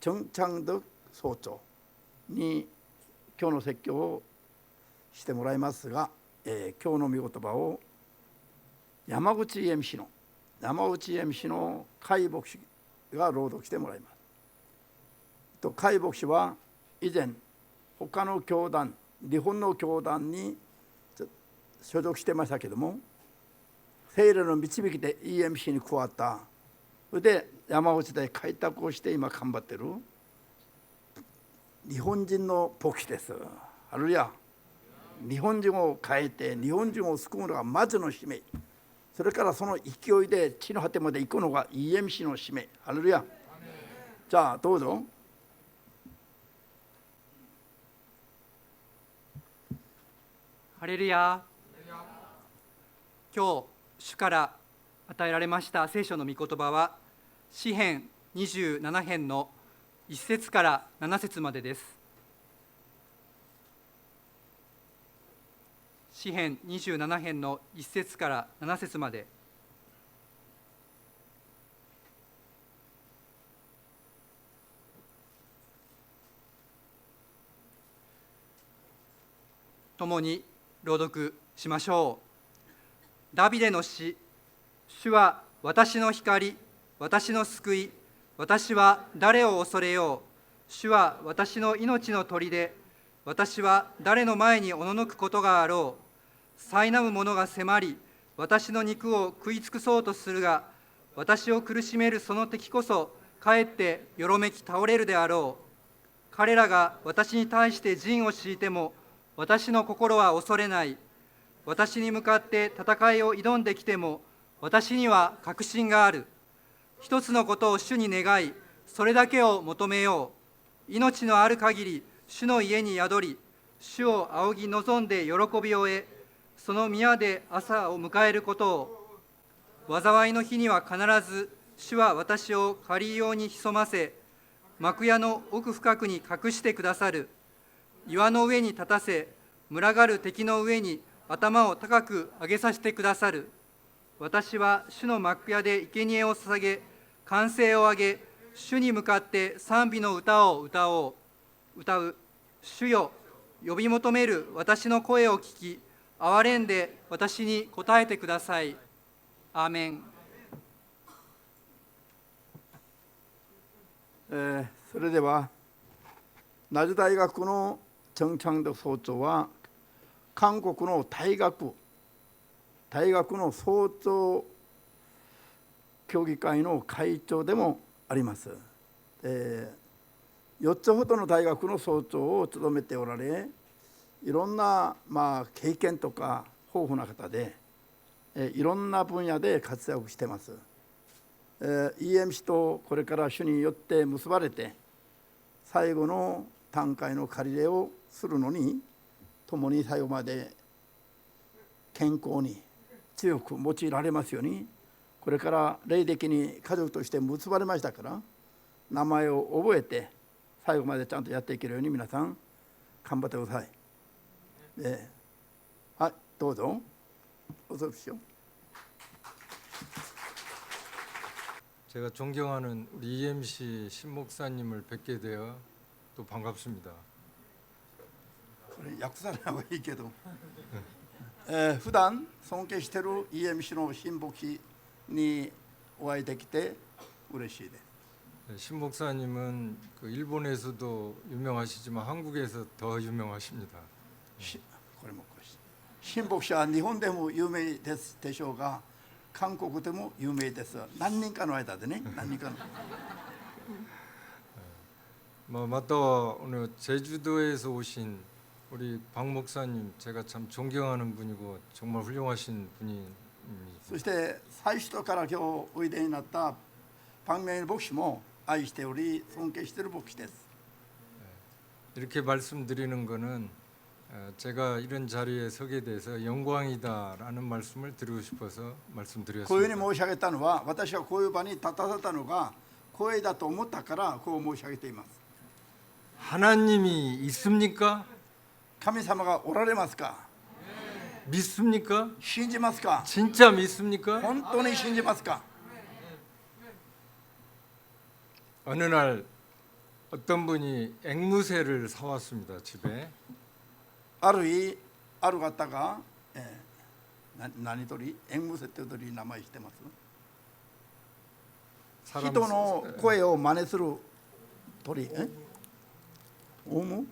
정창덕総長に今日の説教をしてもらいますが、今日の御言葉を山口恵美氏の甲斐牧師が朗読してもらいます。甲斐牧師は以前他の教団、日本の教団に所属してましたけども、聖霊の導きで EMC に加わった。それで山口で開拓をして今頑張ってる日本人の牧師です。ハレルヤ。日本人を変えて日本人を救うのがまずの使命、それからその勢いで地の果てまで行くのが EMC の使命。ハレルヤ。じゃあどうぞ。ハレルヤ。今日主から与えられました聖書の御言葉は詩編27編の1節から7節までです。詩編27編の1節から7節まで。共に朗読しましょう。ダビデの詩。主は私の光、私の救い、私は誰を恐れよう。主は私の命の砦、私は誰の前におののくことがあろう。苛む者が迫り、私の肉を食い尽くそうとするが、私を苦しめるその敵こそ、かえってよろめき倒れるであろう。彼らが私に対して陣を敷いても、私の心は恐れない。私に向かって戦いを挑んできても、私には確信がある。一つのことを主に願い、それだけを求めよう。命のある限り、主の家に宿り、主を仰ぎ望んで喜びを得、その宮で朝を迎えることを。災いの日には必ず、主は私を借りように潜ませ、幕屋の奥深くに隠してくださる。岩の上に立たせ、群がる敵の上に頭を高く上げさせてくださる。私は主の幕屋で生贄を捧げ、歓声を上げ、主に向かって賛美の歌を歌う。主よ、呼び求める私の声を聞き、憐れんで私に答えてください。アーメン。それではナジ大学の정창덕総長は韓国の大学の総長協議会の会長でもあります。4つほどの大学の総長を務めておられ、いろんな経験とか豊富な方で、いろんな分野で活躍しています。EMC とこれから主によって結ばれて最後の短会の借り入れをするのに共に最後まで健康に強く用いられますように、これから霊的に家族として結ばれましたから、名前を覚えて最後までちゃんとやっていけるように皆さん頑張ってください。はい、どうぞ。어서 오십시오. 제가 존경하는 우리 EMC 신목사님을 뵙게 되어 또 반갑습니다. 약사라고 얘기해도 普段尊敬している EMC の新牧師にお会いできて嬉しいです。 신목사님은 그 일본에서도 유명하시지만 한국에서 더 유명하십니다. これも新牧師は日本でも有名でしょうが、韓国でも有名です。何人かの間でね、何人かの。맞다. 오늘 제주도에서 오신 우리 박 목사님, 제가 참 존경하는 분이고 정말 훌륭하신 분입니다. そして最初から今日おいでになった박명일牧師も愛しており尊敬している牧師です。 이렇게 말씀드리는 거는 제가 이런 자리에 서게 돼서 영광이다라는 말씀을 드리고 싶어서 こういうふう 말씀드렸습니다. に申し上げたのは、私はこういう場に立たせたのが光栄だと思ったからこう申し上げています。 하나님이 있습니까? 神様がおられますか？ 믿습니까? 信じますか？ 진짜 믿습니까? 本当に信じますか？ 어느 날 어떤 분이 앵무새를 사왔습니다. 집에. ある日ある方が、何鳥エンムセっていう鳥名前知ってます？ 사람 人の声を真似する鳥。オウム？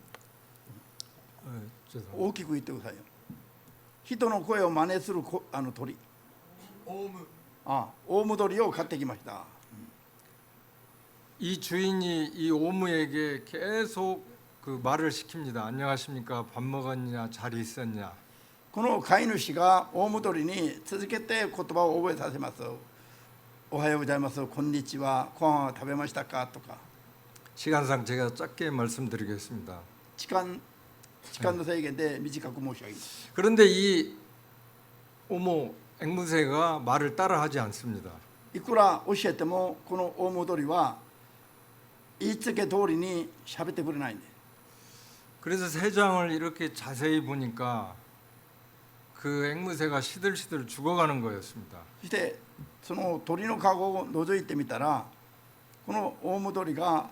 죄송합니다. 大きく言ってくださいよ。人の声を真似する鳥。オウム。オウム鳥を買ってきました。 이 주인이 이 오무에게 계속 그 말을 시킵니다. 안녕하십니까? 밥 먹었냐? 잘 있었냐? この飼い主がオウム鳥に続けて言葉を覚えさせます。おはようございます。こんにちは。ご飯は食べましたかとか。 시간상 제가 짧게 말씀드리겠습니다. 時間の制限で短く申し上げます。 그런데 이 오모 앵무새가 말을 따라하지 않습니다. いくら教えてもこのオウム鳥は言いつけ通りに喋ってくれないんで。 그래서 세 장을 이렇게 자세히 보니까 그 앵무새가 시들시들 죽어가는 거였습니다. そしてその鳥の籠を覗いてみたらこのオウム鳥が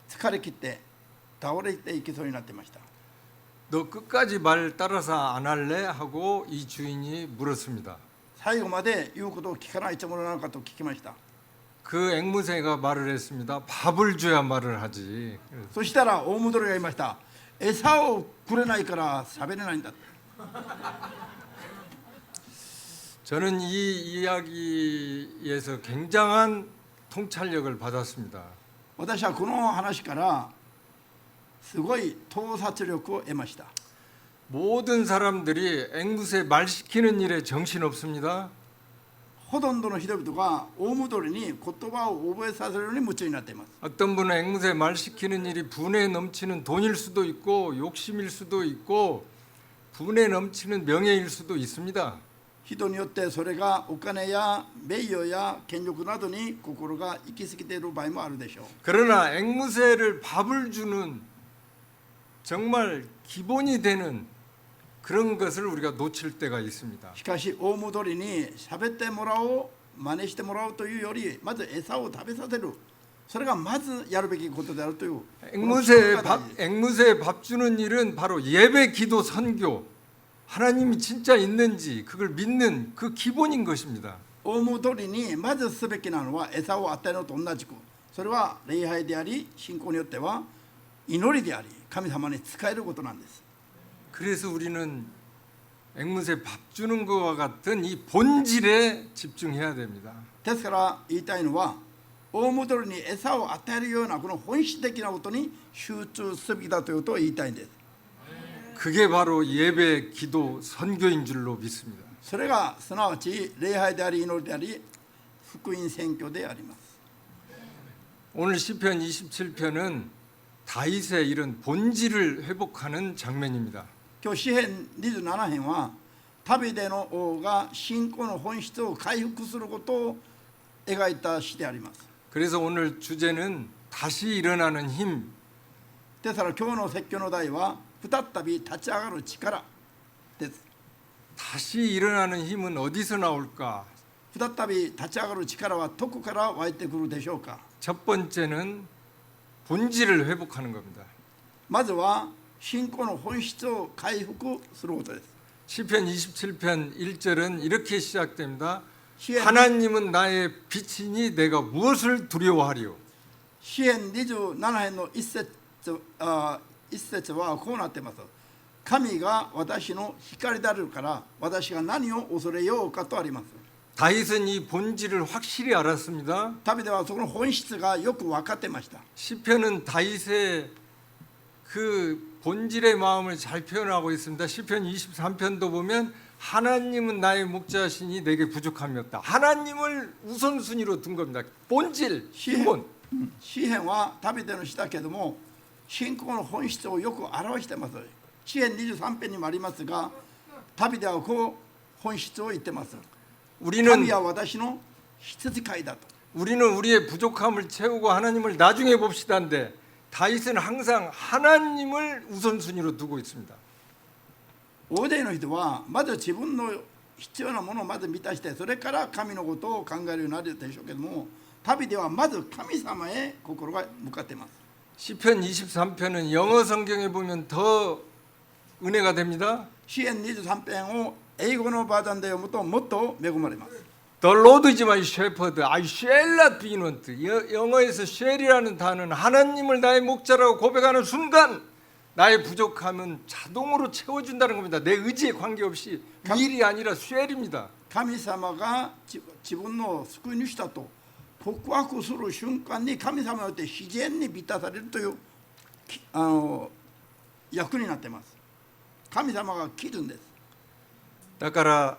疲れ切って倒れていきそうになってました。 너 끝까지 말 따라서 안 할래? 하고 이 주인이 물었습니다. 最後まで言うことを聞かないつもりなのかと聞きました。 그 앵무새가 말을 했습니다. 밥을 줘야 말을 하지. そしたらオウム鳥が言いました。餌をくれないから喋れないんだ。 저는 이 이야기에서 굉장한 통찰력을 받았습니다. 私はこの話からすごい洞察力を得ました。 모든 사람들이 앵무새 말 시키는 일에 정신 없습니다. ほとんどの人々がオウム鳥に言葉を覚えさせるように夢中になっています。 어떤 분은 앵무새 말 시키는 일이 분에 넘치는 돈일 수도 있고 욕심일 수도 있고 분에 넘치는 명예일 수도 있습니다. 人によってそれがお金や名誉や権力などに心が行き過ぎている場合もあるでしょう。 그러나 앵무새를 밥을 주는 정말 기본이 되는 그런 것을 우리가 놓칠 때가 있습니다. しかしオウム鳥に喋ってもらおう真似してもらおうというよりまず餌を食べさせるそれがまずやるべきことであるという 앵무새 밥 주는 일은 바로 예배, 기도, 선교 하나님이 진짜 있는지 그걸 믿는 그 기본인 것입니다. オウム鳥にまずすべきなのは餌を与えるのと同じくそれは礼拝であり信仰によっては祈りであり神様に仕えることなんです。 그래서 우리는 앵무새 밥 주는 것과 같은 이 본질에 집중해야 됩니다. ですから言いたいのはオウム鳥に餌を与えるようなこの本質的なことに集中すべきだということを言いたいんです。 그게 바로 예배, 기도, 선교인 줄로 믿습니다. それがすなわち礼拝であり祈りであり福音宣教であります。 오늘 시편 27편은 다윗의 이런 본질을 회복하는 장면입니다. 今日詩編27編はダビデの王が信仰の本質を回復することを描いた詩であります。 그래서 오늘 주제는 다시 일어나는 힘. ですから今日の説教の題は再び立ち上がる力です。 다시 일어나는 힘은 어디서 나올까? 再び立ち上がる力はどこから湧いてくるでしょうか。 첫 번째는 본질을 회복하는 겁니다. まずは信仰の本質を回復することです。 시편 27편 1절은 이렇게 시작됩니다. 시편 하나님은 나의 빛이니 내가 무엇을 두려워하리요? 詩編27編の一節はこうなっています。神が私の光であるから私が何を恐れようかとあります。 다윗은 이 본질을 확실히 알았습니다. ダビデはその本質がよく分かってました。 시편은 다윗의 그 본질의 마음을 잘 표현하고 있습니다. 시편 23편도 보면 하나님은 나의 목자시니 내게 부족함이 없다. 하나님을 우선순위로 둔 겁니다. 본질, 기본. 詩編はダビデの詩だけども信仰の本質をよく表しています。詩編23編にもありますがダビデはこう本質を言ってます。 우리는 神は私の羊飼いだと。 우리는 우리의 부족함을 채우고 하나님을 나중에 봅시다인데 다윗은 항상 하나님을 우선순위로 두고 있습니다. 大勢の人はまず自分の必要なものをまず満たしてそれから神のことを考えるようになるでしょうけども旅ではまず神様へ心が向かっています。 시편 23편은 영어 성경에 보면 더 은혜가 됩니다. 詩編23編を英語のバージョンで読むともっと恵まれます。 The Lord is my shepherd, I shall not be in want. 영어에서 shall이라는 단어는 하나님을 나의 목자라고 고백하는 순간 나의 부족함은 자동으로 채워준다는 겁니다. 내 의지에 관계없이 일이 아니라 shall입니다. 神様が自分の救い主だと告白する瞬間に神様によって自然に満たされるという役になっています。神様が基準です。 だから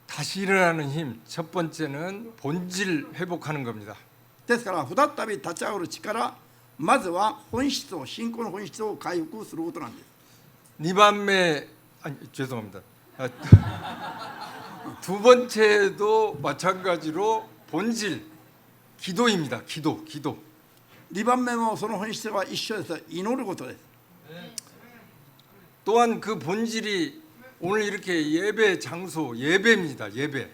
다시 일어나는 힘, 첫 번째는 본질 회복하는 겁니다. ですから再び立ち上がる力、まずは本質を、信仰の本質を回復することなんです。 2番目, 아니 죄송합니다. 두 번째도 마찬가지로 본질, 기도입니다. 기도. 2番目もその本質は一緒です。祈ることです。 또한 그 본질이 오늘 이렇게 예배 장소, 예배입니다. 예배.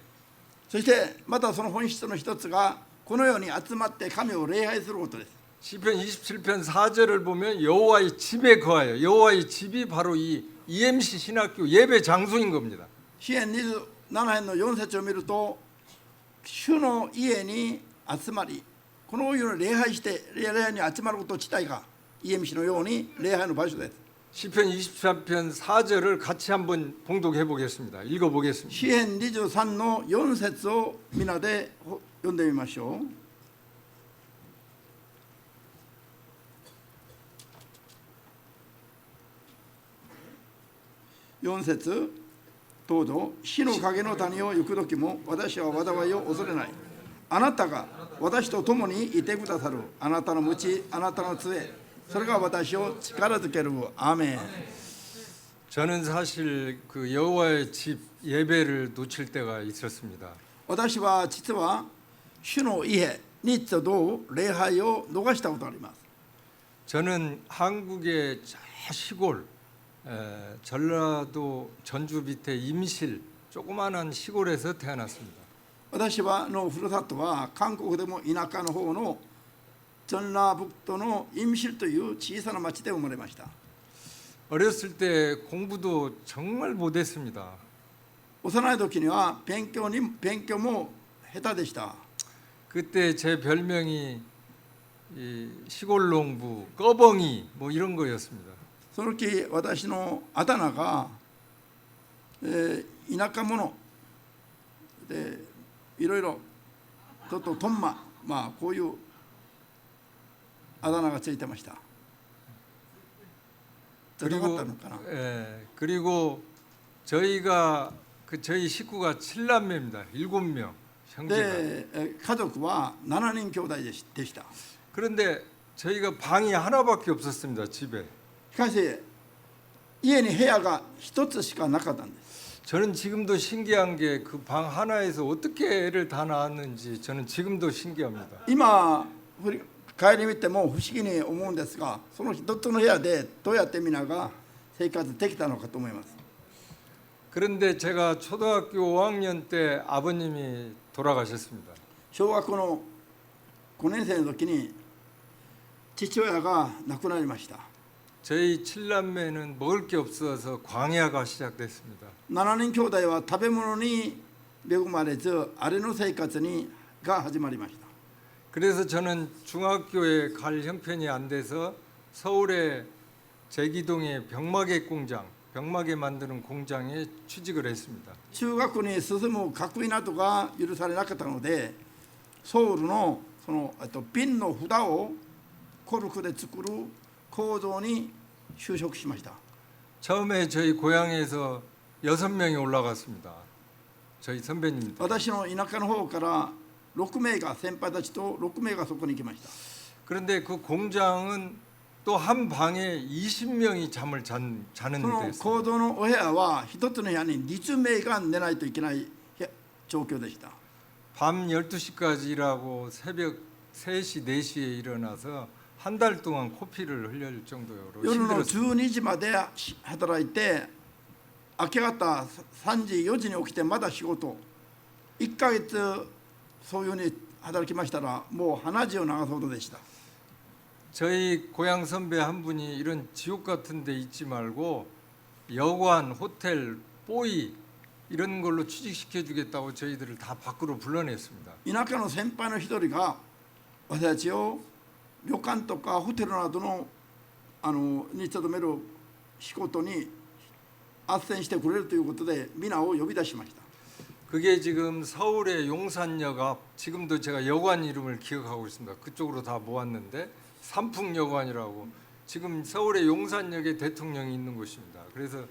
そしてまたその本質の一つがこのように集まって神を礼拝することです。 시편 27편 4절을 보면 여호와의 집에 거하여 여호와의 집이 바로 이 EMC 신학교 예배 장소인 겁니다. 詩編27編の4節を見ると主の家に集まりこのように礼拝して礼拝に集まること自体が EMC のように礼拝の場所です。 시편 23편 4절을 같이 한번 봉독해 보겠습니다. 읽어 보겠습니다. 詩編23の4節を皆で読んでみましょう。4節どうぞ。死の影の谷を行く時も私は災いを恐れない。あなたが私と共にいてくださる。あなたの鞭、あなたの杖、それが私を力づける。アーメン。 저는 사실 그 여호와의 집 예배를 놓칠 때가 있었습니다. 私は実は主の家に一度礼拝を逃したことがあります。 저는 한국의 저 시골 전라도 전주 밑에 임실 조그마한 시골에서 태어났습니다. 私はのふるさとは韓国でも田舎の方のチョンラーブクトのイムシルという小さな町で生まれました。 어렸을 때 공부도 정말 못했습니다. 幼い時には勉強も下手でした。 그때 제 별명이 이 시골 농부, 꺼벙이 뭐 이런 거였습니다. その時私のあだ名が、田舎者でいろいろちょっとトンマ、こういうあだ名がついてました。 그리고 저희가 저희 식구가 7남매입니다. 7명 형제가. で家族は7人兄弟でした。 그런데 저희가 방이 하나밖에 없었습니다. 집에. しかし家に部屋が一つしかなかったんです。 저는 지금도 신기한 게 그 방 하나에서 어떻게 애를 다 낳았는지 저는 지금도 신기합니다. 今帰り見ても不思議に思うんですが、その一つの部屋でどうやって皆が生活できたのかと思います。 그런데 제가 초등학교 5학년 때 아버님이 돌아가셨습니다. 小学校の5年生の時に父親が亡くなりました。 저희 7남매는 먹을 게 없어서 광야가 시작됐습니다. 7人兄弟は食べ物に恵まれず荒れの生活が始まりました。 그래서 저는 중학교에 갈 형편이 안 돼서 서울의 제기동의 병마개 공장, 병마개 만드는 공장에 취직을 했습니다. 中学に進む学位などが許されなかったので、ソウルのその瓶の札をコルクで作る工場に就職しました。 처음에 저희 고향에서 6명이 올라갔습니다. 저희 선배님들. 私の田舎の方から6名が先輩たちと6名がそこに行きました。 그런데 그 공장은 또 한 방에 20명이 잠을 자는 そ 데 の工場のお部屋は一つの部屋に20名が寝ないといけない状況でした。 밤 12시까지 일하고 새벽 3시, 4시에 일어나서 한 달 동안 코피를 흘릴 정도로 夜の 힘들었습니다. 12時まで働いて明け方3時4時に起きてまだ仕事1ヶ月そういうふうに働きましたらもう鼻血を流すほどでした。 저희 고향 선배 한 분이 이런 지옥 같은 데 있지 말고 여관, 호텔, 뽀이 이런 걸로 취직시켜 주겠다고 저희들을 다 밖으로 불러냈습니다. 田舎の先輩の一人が私たちを旅館とかホテルなどのに勤める仕事に斡旋してくれるということで皆を呼び出しました。 그게 지금 서울의 용산역 앞, 지금도 제가 여관 이름을 기억하고 있습니다. 그쪽으로 다 모았는데 삼풍여관이라고 지금 서울의 용산역에 대통령이 있는 곳입니다. 그래서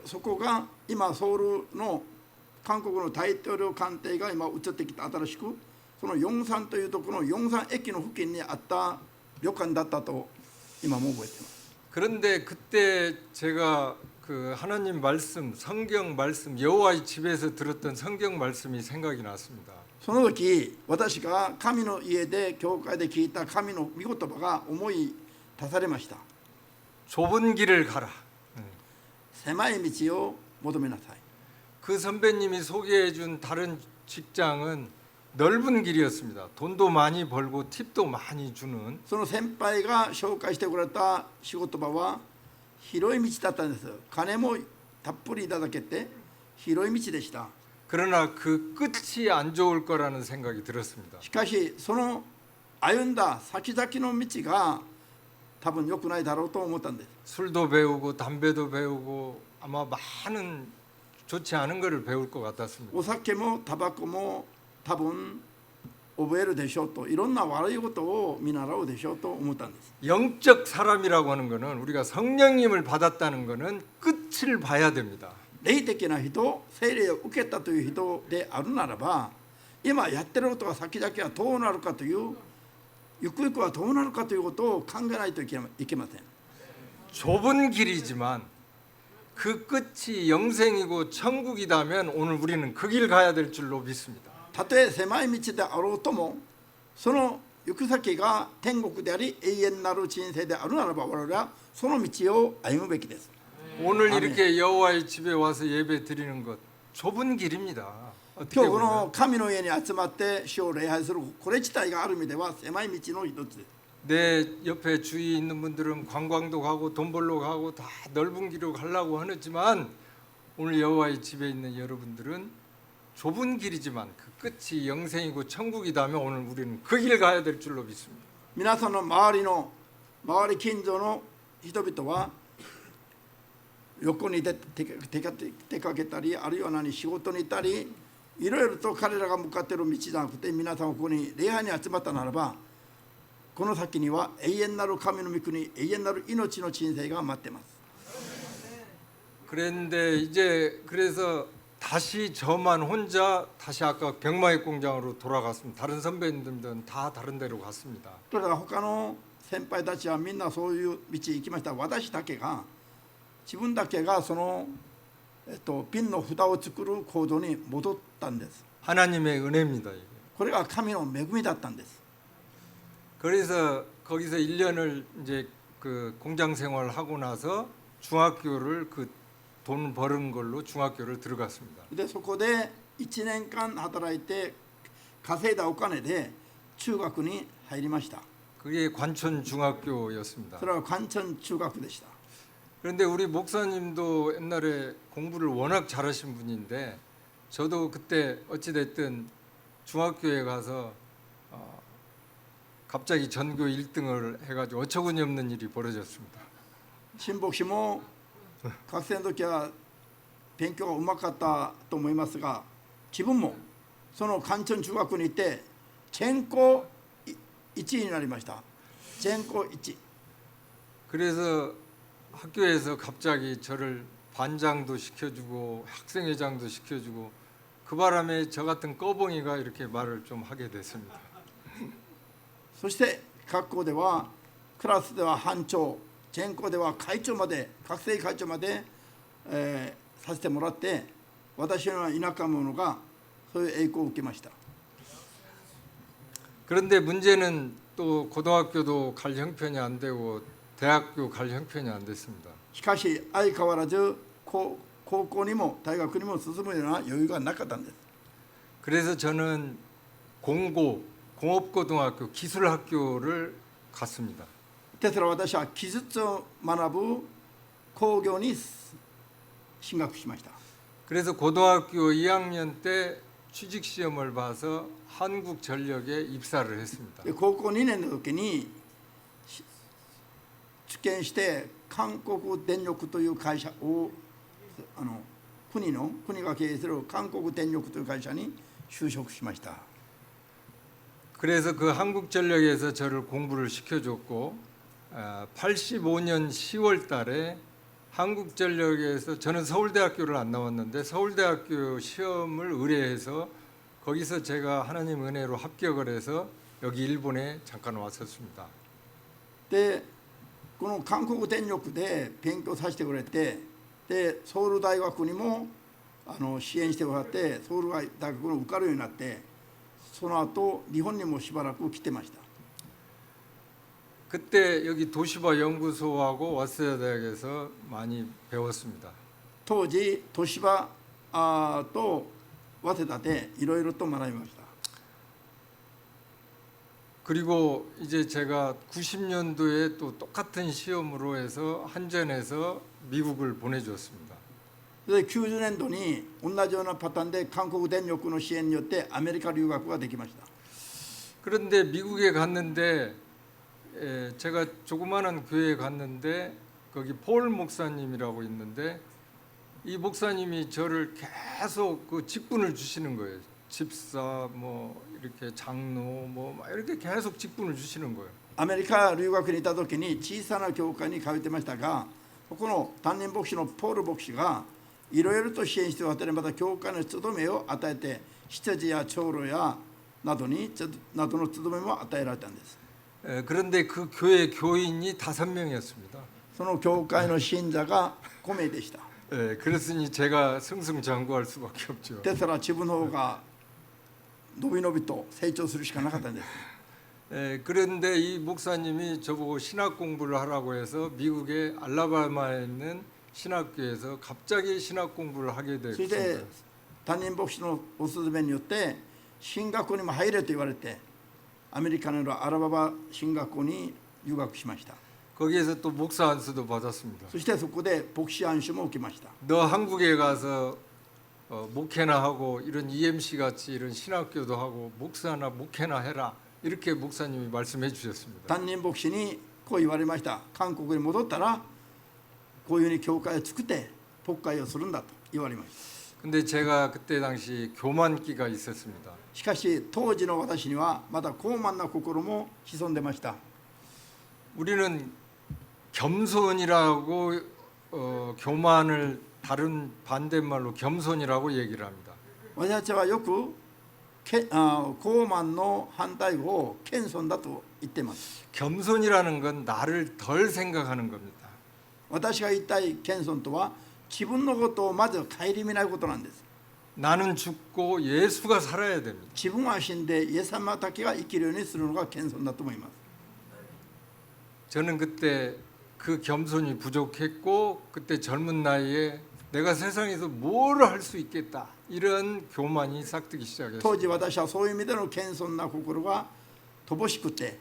そこが今ソウルの韓国の大統領官邸が今移ってきた新しくそのヨンサンというところのヨンサン駅の付近にあった旅館だったと今も覚えています。 그런데 그때 제가 그 하나님 말씀, 성경 말씀, 여호와의 집에서 들었던 성경 말씀이 생각이 났습니다. その時私が神の家で教会で聞いた神の御言葉が思い出されました。 좁은 길을 가라. 狭い道を求めなさい。 그 선배님이 소개해 준 다른 직장은 넓은 길이었습니다. 돈도 많이 벌고 팁도 많이 주는. その先輩が紹介してくれた仕事場は広い道だったんです。金もたっぷりいただけて広い道でした。 그러나 그 끝이 안 좋을 거라는 생각이 들었습니다. しかしその歩んだ先々の道が多分良くないだろうと思ったんです。 술도 배우고 담배도 배우고 아마 많은 좋지 않은 것을 배울 것 같았습니다. お酒もタバコも多分覚えるでしょうといろんな悪いことを見習うでしょうと思ったんです。 영적 사람이라고 하는 것은 우리가 성령님을 받았다는 것은 끝을 봐야 됩니다. 霊的な人、聖霊を受けたという人であるならば今やってることが先々はどうなるかというゆくゆくはどうなるかということを考えないといけません。 좁은 길이지만 그 끝이 영생이고 천국이다면 오늘 우리는 그 길 가야 될 줄로 믿습니다. たとえ狭い道であろうともその行く先が天国であり永遠なる人生であるならば我々はその道を歩むべきです。 오늘 아멘. 이렇게 여호와의 집에 와서 예배 드리는 것 좁은 길입니다. 今 어떻게 日こ 보면 の神の家に集まって主を礼拝するこれ自体がある意味では狭い道の一つです。 내 옆에 주위에 있는 분들은 관광도 가고 돈 벌러 가고 다 넓은 길로 가려고 하지만 오늘 여호와의 집에 있는 여러분들은 좁은 길이지만 그 끝이 영생이고 천국이다면 오늘 우리는 그 길 가야 될 줄로 믿습니다. 皆さんの周り近所の人々は旅行に出かけたりあるいは仕事に行ったりいろいろと彼らが向かっている道じゃなくて皆さんがここに礼拝に集まったならばこの先には永遠なる神の御国永遠なる命の人生が待っています。 그런데 이제 그래서 다시 저만 혼자 다시 아까 병마의 공장으로 돌아갔습니다. 다른 선배님들은 다 다른 데로 갔습니다. だから他の先輩たちはみんなそういう道行きました。私だけが自分だけがその、ピンの札を作る行動に戻ったんです。 하나님의 은혜입니다. 이게. これが神の恵みだったんです。 그래서 거기서 1년을 이제 그 공장 생활을 하고 나서 중학교를 그 돈 버는 걸로 중학교를 들어갔습니다. でそこで1年間働いて稼いだお金で中学に入りました。 그게 관천 중학교였습니다. それは関チ中学でした。 그런데 우리 목사님도 옛날에 공부를 워낙 잘하신 분인데 저도 그때 어찌 됐든 중학교에 가서 갑자기 전교 1등을 해가지고 어처구니 없는 일이 벌어졌습니다. 新牧師も学生の時は勉強がうまかったと思いますが自分もその関チ中学に行って全校1位になりました。全校1位。 그래서 학교에서 갑자기 저를 반장도 시켜주고 학생회장도 시켜주고 그 바람에 저 같은 꺼봉이가 이렇게 말을 좀 하게 됐습니다. そして学校ではクラスでは班長全校では会長まで学生会長まで、させてもらって私のような田舎者がそういう栄光を受けました。 그런데 문제는 또 고등학교도 갈 형편이 안 되고 대학교 갈 형편이 안 됐습니다. しかし相変わらず高校にも大学にも進むような余裕がなかったんです。 그래서 저는 공업고등학교 기술학교를 갔습니다. ですから私は技術を学ぶ工業に進学しました。 그래서 고등학교 2학년 때 취직 시험을 봐서 한국전력에 입사를 했습니다. で高校2年の時に受験して韓国電力という会社を国が経営する韓国電力という会社に就職しました。 그래서 그 한국전력에서 저를 공부를 시켜줬고 85년 10월 달에 한국전력에서 저는 서울대학교를 안 나왔는데 서울대학교 시험을 의뢰해서 거기서 제가 하나님 은혜로 합격을 해서 여기 일본에 잠깐 왔었습니다. でこの韓国電力で勉強させてくれて、でソウル大学にも支援してもらって、ソウル大学に受かるようになって、その後日本にもしばらく来てました。 그때 여기 도시바 연구소하고 와세다 대학에서 많이 배웠습니다. 当時東芝と早稲田でいろいろと学びました。 그리고 이제 제가 90년도에 또 똑같은 시험으로 해서 한전에서 미국을 보내주었습니다. で90年度に同じようなパターンで韓国電力の支援によってアメリカ留学ができました。 그런데 미국에 갔는데 제가 조그마한 교회에 갔는데 거기 폴 목사님이라고 있는데 이 목사님이 저를 계속 그 직분을 주시는 거예요. 집사 뭐 이렇게 장로 뭐 이렇게 계속 직분을 주시는 거예요. アメリカ留学にいた時に小さな教会に通ってましたが、ここの担任牧師のポール牧師がいろいろと支援して渡り、また教会の務めを与えて、執事や長老やなどの務めも与えられたんです。 그런데 그 교회 교인이 5명이었습니다. その教会の信者が5名でした。 그랬으니 제가 승승장구할 수밖에 없죠. ですから自分の方がのびのびと成長するしかなかったんです。 그런데 이 목사님이 저보고 신학 공부를 하라고 해서 미국의 알라바마에 있는 신학교에서 갑자기 신학 공부를 하게 そして 됐습니다. 担任牧師のお勧めによって進学校にも入れと言われて、アメリカのアラバマ進学校に留学しました。 거기에서 또 목사 안수도 받았습니다. そしてそこで牧師安守も受けました。 너 한국에 가서 목회나 하고 이런 EMC 같이 이런 신학교도 하고 목사나 목회나 해라 이렇게 목사님이 말씀해 주셨습니다. 担任牧師にこう言われました。韓国に戻ったらこういうふうに教会を作って牧会をするんだと言われました。 근데 제가 그때 당시 교만기가 있었습니다. しかし当時の私にはまだ高慢な心も潜んでました。 우리는 겸손이라고 교만을 다른 반대말로 겸손이라고 얘기를 합니다. 私たちはよく高慢の反対語を謙遜だと言っています。 겸손이라는 건 나를 덜 생각하는 겁니다. 私が言いたい謙遜とは自分のことをまず顧みないことなんです。 나는 죽고 예수가 살아야 됩니다. 自分は死んでイエス様だけが生きるようにするのが謙遜だと思います。 저는 그때 그 겸손이 부족했고 그때 젊은 나이에 내가 세상에서 뭘 할 수 있겠다 이런 교만이 싹트기 当時 시작했습니다. 私はそういう意味での謙遜な心が乏しくて、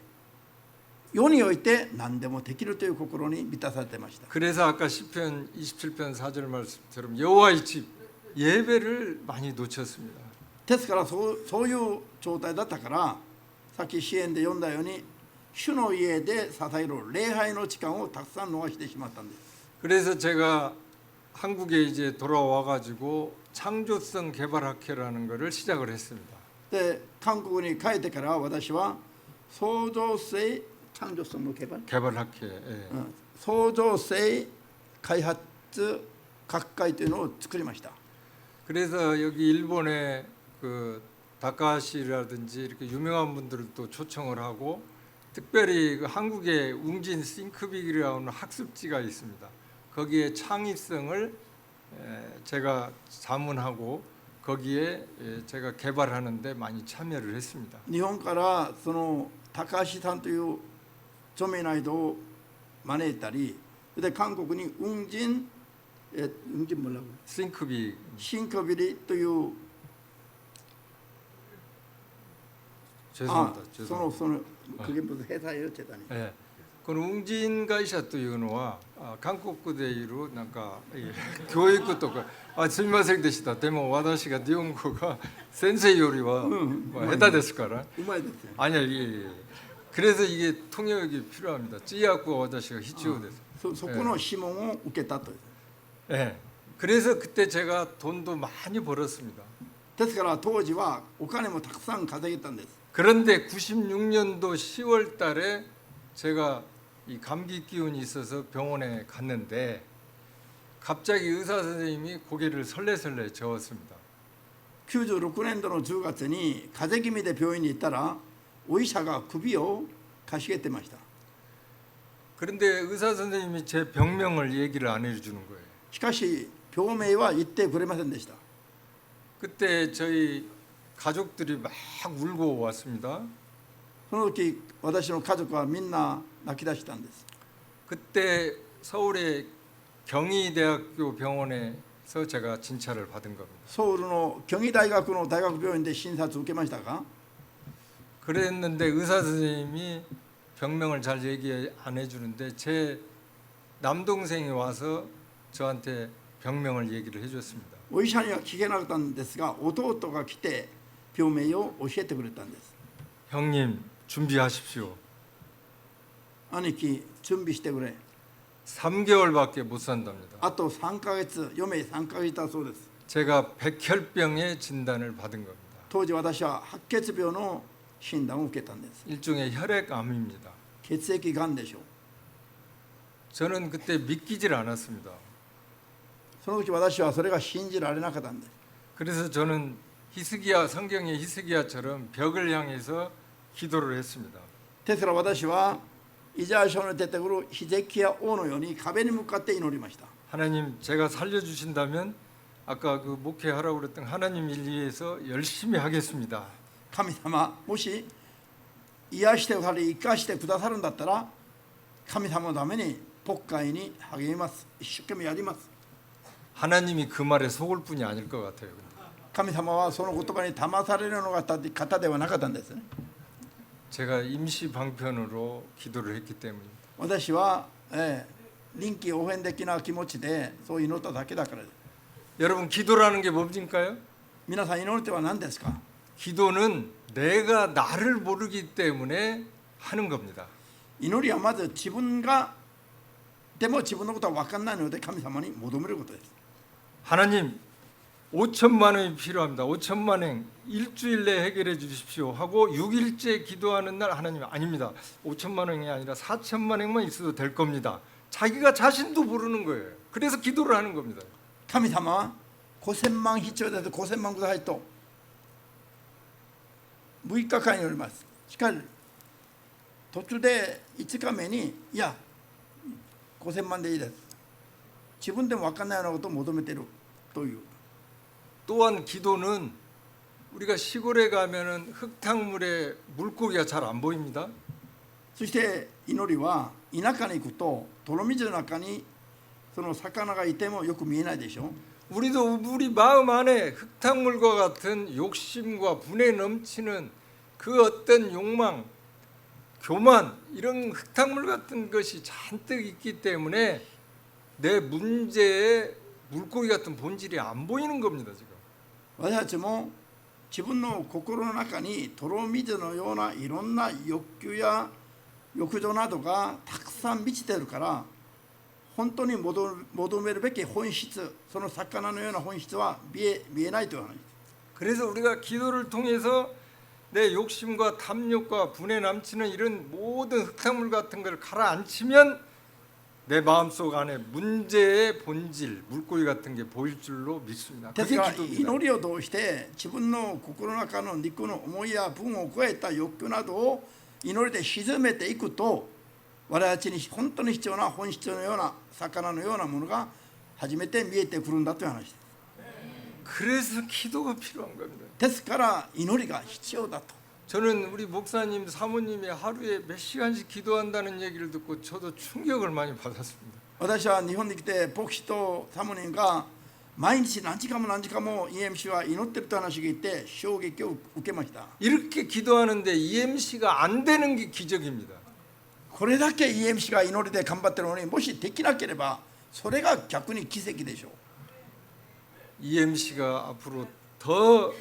世において何でもできるという心に満たされていました。 그래서 아까 시편 27편 4절 말씀처럼 여호와의 집 예배를 많이 놓쳤습니다. ですからそういう状態だったから、さっき詩篇で読んだように主の家で捧げる礼拝の時間をたくさん逃してしまったんです。 그래서 제가 한국에 이제 돌아와 가지고 창조성 개발학회라는 것을 시작을 했습니다. で韓国に帰ってから私は創造性창조성の개발학회. 예. 創造性開発学会というのを作りました。 그래서 여기 일본에 그 다카시라든지 이렇게 유명한 분들도 초청을 하고 특별히 그 한국에 웅진 싱크빅이라는 학습지가 있습니다. 거기에 창의성을 제가 자문하고 거기에 제가 개발하는 데 많이 참여를 했습니다. 日本からその高橋さんという著名な人を招いたり、で韓国に웅진 뭐라고 싱크빅 싱크비리という 죄송합니다. その 그게 무슨 회사예요, 재단이? ええこの運人会社というのは韓国でいるなんか教育とかすみませんでした。でも私が日本語が先生よりは下手ですから。 우마이ですよ. 아니야, 예. 그래서 이게 통역이 필요합니다. 찌약과 와다시가 필요해서. そこの諮問を受けたと。 예. 그래서 그때 제가 돈도 많이 벌었습니다. ですから当時はお金もたくさん稼げたんです。 그런데 96년도 10월 달에 제가 이 감기 기운이 있어서 병원에 갔는데 갑자기 의사 선생님이 고개를 설레설레 저었습니다. 96年度の10月に風邪気味で病院に行ったらお医者が首をかしげてました。 그런데 의사 선생님이 제 병명을 얘기를 안 해주는 거예요. しかし病名は言ってくれませんでした。 그때 저희 가족들이 막 울고 왔습니다. その時私の家族はみんな泣き出したんです。 그때 서울의 경희대학교 병원에서 제가 진찰을 받은 겁니다. ソウルの京畿大学の大学病院で診察を受けましたか？ 그랬는데 의사 선생님이 병명을 잘 얘기 안 해주는데 제 남동생이 와서 저한테 병명을 얘기를 해줬습니다. お医者には聞けなかったんですが弟が来て病名を教えてくれたんです。 형님 준비하십시오. 兄貴準備してくれ。 3개월밖에 못 산답니다. あと3ヶ月余命3ヶ月だそうです。 제가 백혈병의 진단을 받은 겁니다. 当時私は白血病の診断を受けたんです。 일종의 혈액암입니다. 血液がんでしょう。 저는 그때 믿기질 않았습니다. その時私はそれが信じられなかったんです。 그래서 저는 히스기야 성경의 히스기야처럼 벽을 향해서 기도를 했습니다. ですから私はイザヤ書に出てくるヒゼキヤ王のように壁に向かって祈りました。 하나님 제가 살려주신다면 아까 그 목회하라고 그랬던 하나님 일 위해서 열심히 하겠습니다. 神様もし癒してくださり生かしてくださるんだったら神様のために牧会に励みます。一生懸命やります。 하나님이 그 말에 속을 뿐이 아닐 것 같아요. 神様はその言葉に騙されるような方ではなかったんですね。 제가 임시 방편으로 기도를 했기 때문입니다. 私は、臨機応変的な気持ちでそう祈っただけだからです。 여러분 기도라는 게 뭡니까요? 皆さん祈るっては何ですか？ 기도는 내가 나를 모르기 때문에 하는 겁니다. 祈りはまず自分がでも自分のことは分かんないので神様に求めることです。 하나님 5천만 원이 필요합니다. 5천만 원 일주일 내에 해결해 주십시오 하고 6일째 기도하는 날 하나님 아닙니다. 5천만 원이 아니라 4천만 원만 있어도 될 겁니다. 자기가 자신도 모르는 거예요. 그래서 기도를 하는 겁니다. 神様は5000万必要です。5000万くださいと6日間祈ります。しかし途中で5日目にいや5000万でいいです。自分でも分かんないようなことを求めているという。 또한 기도는 우리가 시골에 가면은 흙탕물에 물고기가 잘 안 보입니다. そして祈りは田舎に行くと泥水の中にその魚がいてもよく見えないでしょ。 우리도 우리 마음 안에 흙탕물과 같은 욕심과 분에 넘치는 그 어떤 욕망, 교만 이런 흙탕물 같은 것이 잔뜩 있기 때문에 내 문제에 물고기 같은 본질이 안 보이는 겁니다. 지금. 私たちも自分の心の中に泥水のようないろんな欲求や欲情などがたくさん満ちているから本当に求めるべき本質その魚のような本質は見えないという話です。 그래서 우리가 기도를 통해서 내 욕심과 탐욕과 분에 남치는 이런 모든 흙탕물 같은 걸 가라앉히면 내 마음속 안에 문제의 본질, 물고기 같은 게 보일 줄로 믿습니다. です 그게 から 기도입니다. 祈りを通して自分の心の中の肉の思いや分を超えた欲求などを祈りで沈めていくと我々たちに本当に必要な本質のような魚のようなものが初めて見えてくるんだという話です。 그래서 기도가 필요한 겁니다. ですから祈りが必要だと。 저는 우리 목사님, 사모님이 하루에 몇 시간씩 기도한다는 얘기를 듣고 저도 충격을 많이 받았습니다. 私は日本に来て牧師とサモニンが毎日何時間も何時間も EMC は祈ってると話がいて衝撃を受けました。 이렇게 기도하는데 EMC가 안 되는 게 기적입니다. これだけ EMC が祈りで頑張ってるのにもしできなければそれが逆に奇跡でしょう。 EMC가 앞으로 더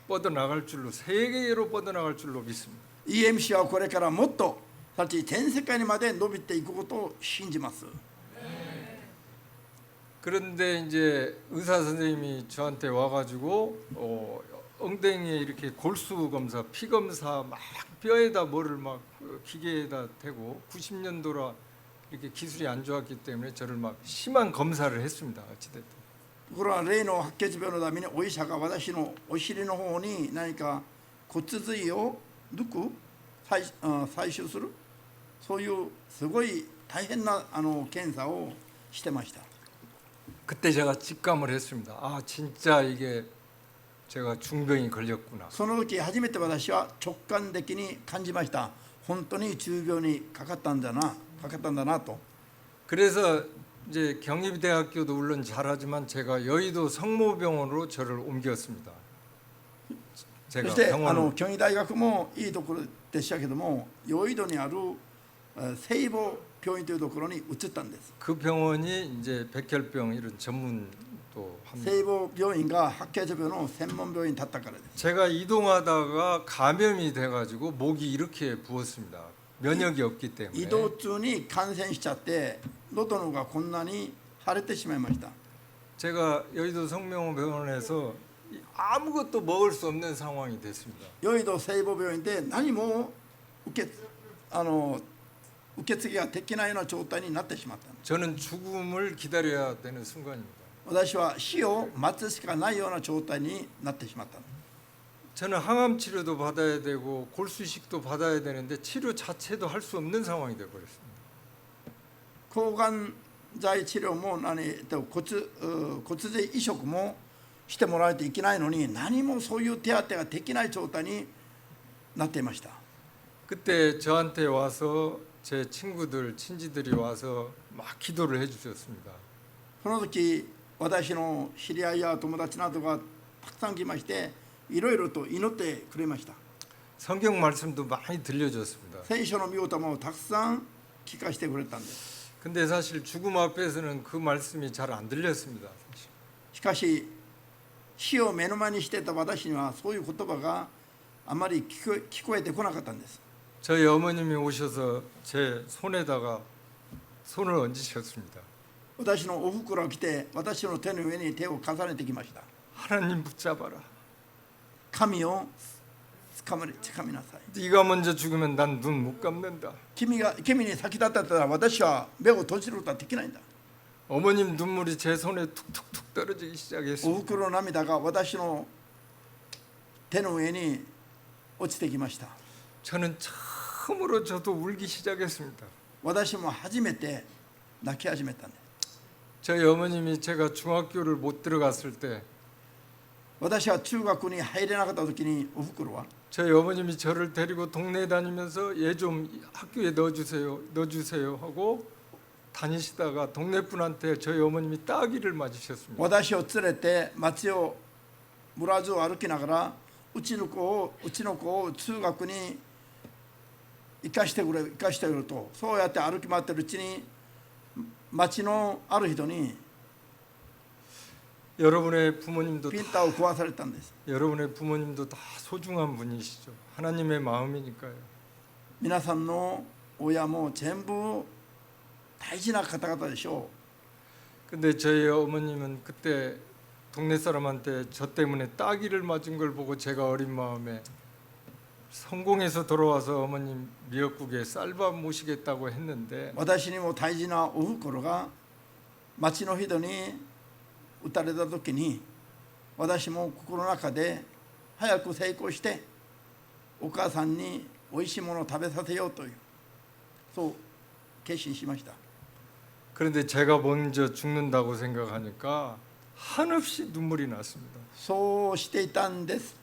뻗어나갈 줄로 세계로 뻗어나갈 줄로 믿습니다. EMC はこれからもっとさち全世界にまで伸びていくことを信じます。 그런데 이제 의사 선생님이 저한테 와가지고 엉덩이에 이렇게 골수 검사, 피 검사 막 뼈에다 뭐를 막 기계에다 대고 90년도라 이렇게 기술이 안 좋았기 때문에 저를 막 심한 검사를 했습니다. 어찌됐든. ところが例の白血病のためにお医者が私のお尻の方に何か骨髄を抜く採取するそういうすごい大変な検査をしてました。 그때 제가 직감을 했습니다. 아 진짜 이게 제가 중병이 걸렸구나. その時初めて私は直感的に感じました。本当に重病にかかったんだなと。 그래서 이제 경희대학교도 물론 잘하지만 제가 여의도 성모병원으로 저를 옮겼습니다. そ 제가 して 병원을 京畿大学もいいところでしたけども、ヨイドにある聖母病院というところに移ったんです。 그 병원이 이제 백혈병 이런 전문도 합니다. 聖母病院が白血病の専門病院だったからです。 제가 이동하다가 감염이 돼가지고 목이 이렇게 부었습니다. 면역이 없기 移 때문에. 動中に感染しちゃって喉のがこんなに腫れてしまいました。 제가 여의도 성명병원에서 아무것도 먹을 수 없는 상황이 됐습니다. ヨイド聖母病院で何も受け継ぎができないような状態になってしまったんです。 저는 죽음을 기다려야 되는 순간입니다. 私は死を待つしかないような状態になってしまったんです。 저는 항암 치료도 받아야 되고 골수식도 받아야 되는데 치료 자체도 할 수 없는 상황이 돼 버렸습니다. 抗がん剤治療も骨髄移植もしてもらわないといけないのに何もそういう手当てができない状態になっていました。 그때 저한테 와서 제 친구들, 친지들이 와서 막 기도를 해주셨습니다. その時私の知り合いや友達などがたくさん来ましていろいろと祈ってくれました。 성경 말씀도 많이 들려줬습니다. 聖書の御言葉もたくさん聞かせてくれたんです。 근데 사실 죽음 앞에서는 그 말씀이 잘 안 들렸습니다. 사실. しかし死を目の前にしていた私にはそういう言葉があまり聞こえてこなかったんです。 저희 어머님이 오셔서 제 손에다가 손을 얹으셨습니다. 私のおふくろが来て私の手の上に手を重ねてきました。 하나님 붙잡아라. 神をつかみなさい。 네가 먼저 죽으면 난 눈 못 감는다. 君に先立ったら私は目を閉じることはできないんだ。 어머님 눈물이 제 손에 툭툭툭 떨어지기 お 시작했습니다. ふくろの涙が私の手の上に落ちてきました。 저는 처음으로 저도 울기 시작했습니다. 私も初めて泣き始めたんです。 저희 어머님이 제가 중학교를 못 들어갔을 때 私は中学に入れなかった時におふくろは 저희 어머님이 저를 데리고 동네에 다니면서 얘 좀 학교에 넣어주세요 하고 다니시다가 동네 분한테 저희 어머님이 따귀를 맞으셨습니다. 私を連れて町を村中を歩きながらうちの子を中学に行かしてくれとそうやって歩き回ってるうちに町のある人に 여러분의 부모님도 ピンタを食わされたんです。 여러분의 부모님도 다 소중한 분이시죠. 하나님의 마음이니까요. 皆さんの親も全部大事な方々でしょ 근데 저희 어머님은 그때 동네 사람한테 저 때문에 따귀를 맞은 걸 보고 제가 어린 마음에 성공해서 돌아와서 어머님 미역국에 쌀밥 모시겠다고 했는데 う。私にも大事なおふくろが町の人に打たれた時に私も心の中で早く成功してお母さんにおいしいものを食べさせようというそう決心しました。 그런데 제가 먼저 죽는다고 생각하니까 한없이 눈물이 났습니다. そうしていたんです。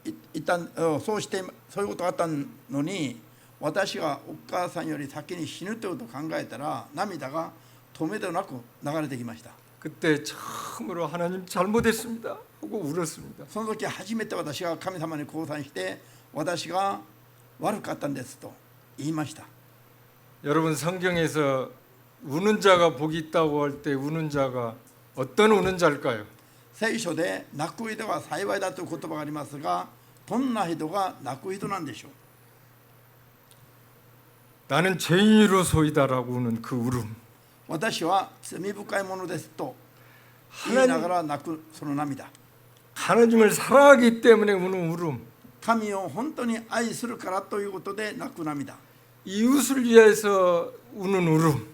そういうことがあったのに私がお母さんより先に死ぬということを考えたら涙が止めどなく流れてきました。 그때 처음으로 하나님 잘못했습니다 하고 울었습니다. その時初めて私が神様に降参して私が悪かったんですと言いました。 여러분 성경에서 우는 자가 복이 있다고 할 때 우는 자가 어떤 우는 자일까요? 聖書で泣く人は幸いだという言葉がありますが、どんな人が泣く人なんでしょう。 나는 죄인으로소이다라고 우는 그 울음. 私は罪深いものですと言いながら泣くその涙。 하나님을 사랑하기 때문에 우는 울음. 神を本当に愛するからということで泣く涙。 이웃을 위해서 우는 울음.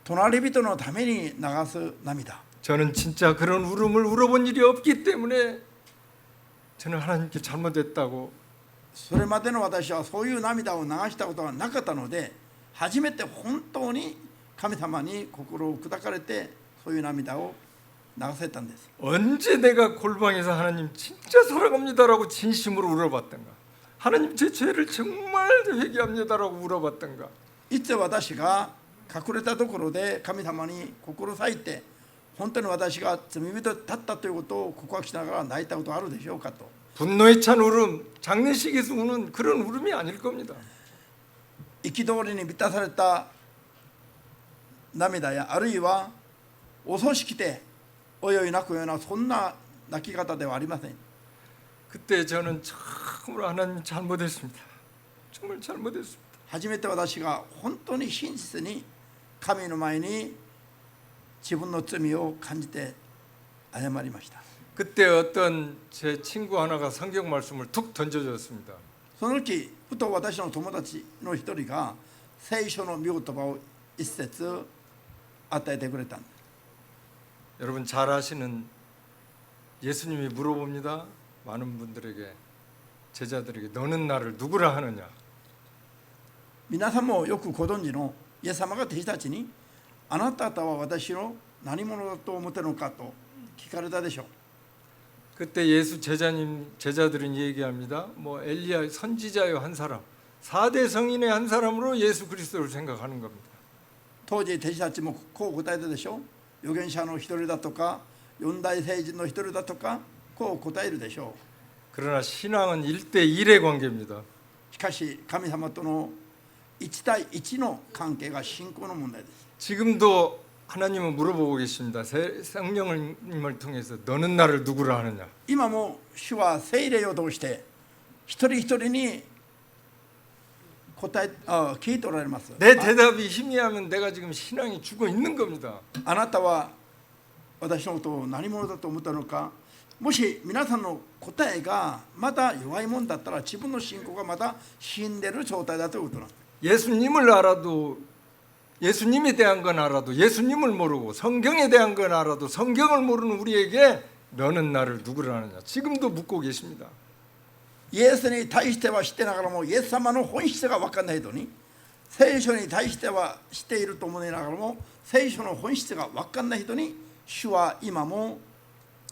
隣人のために流す涙。 저는 진짜 그런 울음을 울어본 일이 없기 때문에 저는 하나님께 잘못했다고 それまでの私はそういう涙を流したことがなかったので、初めて本当に神様に心を砕かれてそういう涙を流せたんです。 언제 내가 골방에서 하나님 진짜 사랑합니다라고 진심으로 울어봤던가, 하나님 제 죄를 정말 회개합니다라고 울어봤던가. いつ私が隠れたところで神様に心裂いて本当に私が罪人だったということを告白しながら泣いたことあるでしょうかと。 분노에 찬 울음, 장례식에서 우는 그런 울음이 아닐 겁니다. 憤りに満たされた涙や、あるいはお葬式でおよい泣くようなそんな泣き方ではありません。 그때 저는 참으로 하나님 잘못했습니다. 정말 잘못했습니다. 初めて私が本当に真実に神の前に自分の罪を感じて謝りました。 그때 어떤 제 친구 하나가 성경 말씀을 툭 던져줬습니다. その時ふと私の友達の一人が聖書の御言葉を一節与えてくれたんです。 여러분 잘 아시는 예수님이 물어봅니다. 많은 분들에게, 제자들에게, 너는 나를 누구라 하느냐. 皆さんもよくご存知のイエス様が弟子たちに、あなた方は私の何者だと思っているのかと聞かれたでしょう。 그때 예수 제자들은 얘기합니다. 뭐 엘리야 선지자의 한 사람, 4대 성인의 한 사람으로 예수 그리스도를 생각하는 겁니다. 当時弟子たちもこう答えたでしょう。預言者の一人だとか四大聖人の一人だとかこう答えるでしょう。 그러나 신앙은 1대1의 관계입니다. しかし神様との1対1の関係が信仰の問題です。 지금도 하나님은 물어보고 계십니다. 성령님을 통해서 너는 나를 누구라 하느냐. 今も主は聖霊を通して一人一人に聞いておられます。 내 대답이 희미하면 내가 지금 신앙이 죽어 있는 겁니다. あなたは私のことを何者だと思ったのか。もし皆さんの答えがまだ弱いもんだったら自分の信仰がまだ死んでる状態だということなんです。 예수님을 알아도, 예수님에 대한 건 알아도 예수님을 모르고, 성경에 대한 건 알아도 성경을 모르는 우리에게 너는 나를 누구라 하느냐. 지금도 묻고 계십니다. イエスに対しては知ってながらもイエス様の本質が分からない人に、聖書に対しては知っていると思いながらも聖書の本質が分からない人に主は今も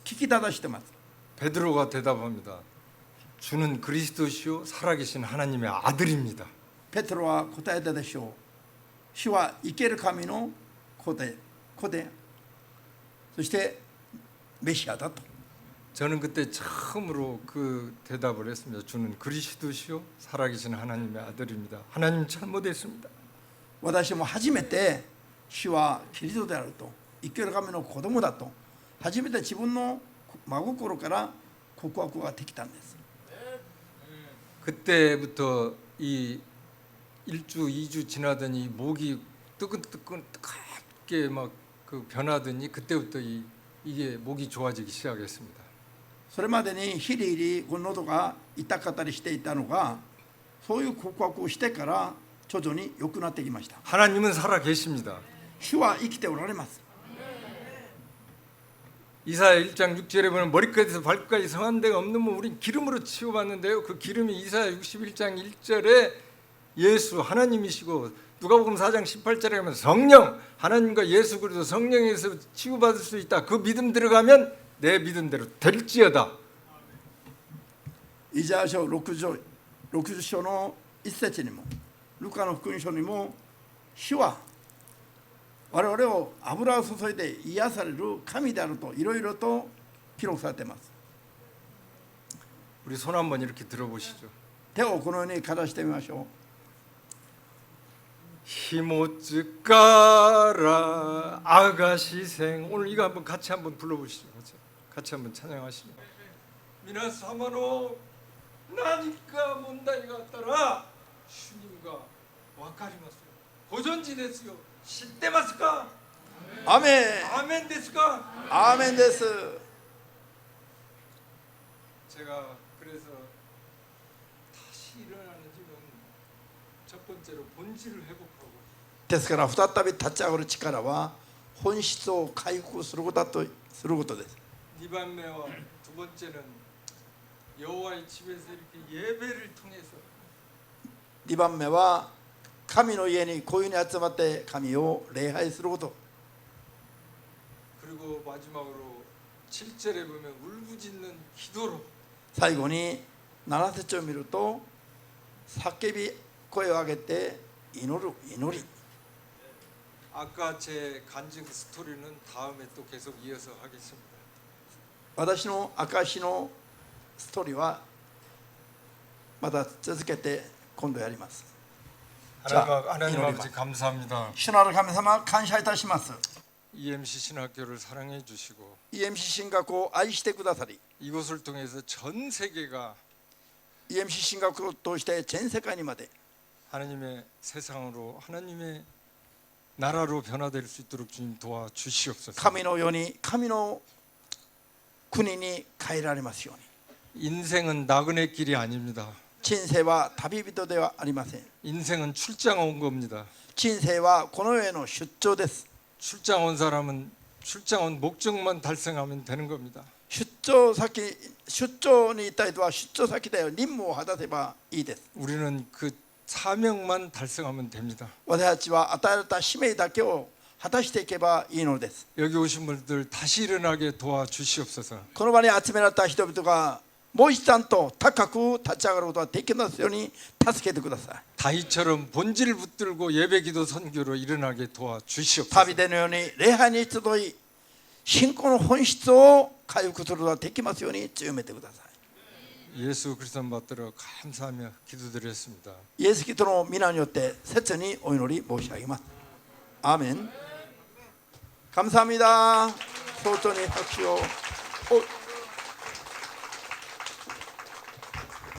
聞き正してます。 베드로가 대답합니다. 주는 그리스도시요 살아계신 하나님의 아들입니다. ペテロは答えたでしょう。主は生ける神の子で、そしてメシアだと。 저는 그때 처음으로 그 대답을 했습니다. 주는 그리스도시요 살아계신 하나님의 아들입니다. 하나님 잘못했습니다. 私も初めて主はキリストであると、生ける神の子供だと初めて自分の真心から告白ができたんです。 그때부터 이 1주 2주 지나더니 목이 뜨끈뜨끈하게 막 그 변하더니 그때부터 이게 목이 좋아지기 시작했습니다. それまでにヒリヒリ喉が痛かったりしていたのが、そういう告白をしてから徐々に良くなってきました。 하나님은 살아 계십니다. 主は生きておられます。 이사야 1장 6절에 보면 머리끝에서 발끝까지 성한 데가 없는 몸 우린 기름으로 치유받는데요. 그 기름이 이사야 61장 1절에 예수 하나님이시고, 누가복음 4장 18절에 가면 성령, 하나님과 예수 그리스도 성령에서 치유받을 수 있다. 그 믿음 들어가면 내 믿음대로 될지어다. イザヤ書60章の一節にもルカの福音書にも主は我々を油を注いで癒される神であるといろいろと記録されています。 우리 손 한번 이렇게 들어보시죠. 手をこのようにかざしてみましょ 히모츠까라 아가시생. 오늘 이거 한번 같이 한번 불러보시죠. 같이 한번 찬양하시죠. 미나사마노 나니까 문다이가 따라 주님과 와카리마스요. 고전지 됐어요. 시대마스까? う。アメン 아멘 됐을까? アーメンです。 제가 그래서 다시 일어나는 집은 첫 번째로 본질을 회복하고 ですから再び立ち上がる力は本質を回復することだとすることです。 2番目와 두 번째는 여호와의 집에서 이렇게 예배를 통해서 2番目は神の家にこういうふうに集まって神を礼拝すること。 그리고 마지막으로 7절에 보면 울부짖는 기도로 最後に7節を見ると叫び声を上げて祈る祈り。 아까 제 간증 스토리는 다음에 또 계속 이어서 하겠습니다. 私の証のストーリーはまた続けて今度やります。 하나님 이노리마. 아버지 감사합니다. 主なる神様感謝いたします。 EMC 신학교를 사랑해 주시고 EMC 進学を愛してくださり 이곳을 통해서 전 세계가 EMC 進学を通して全世界にまで 하나님의 세상으로 하나님의 나라로 변화될 수 있도록 주님 도와주시옵소서. 神のように神の国に変えられますように。 인생은 나그네 길이 아닙니다. 人生は旅人ではありません。 인생은 출장 온 겁니다. 人生はこの世への出張です。 출장 온 사람은 출장 온 목적만 달성하면 되는 겁니다. 出張に行った人は出張先で任務を果たせばいいです。 우리는 그 사명만 달성하면 됩니다. 私たちは与えられた使命だけを果たしていけばいいのです。 여기 오신 분들 다시 일어나게 도와주시옵소서. この場に集められた人々がもう一段と高く立ち上がることができますように助けてください。 다윗처럼 본질을 붙들고 예배기도 선교로 일어나게 도와주시옵소서. 旅でのように礼拝に集い信仰の本質を回復することができますように強めてください。 예수 그리스도 받들어 감사하며 기도드렸습니다. イエス・キリストの皆によって切にお祈り申し上げます。アーメン。감사합니다。早朝に拍手を。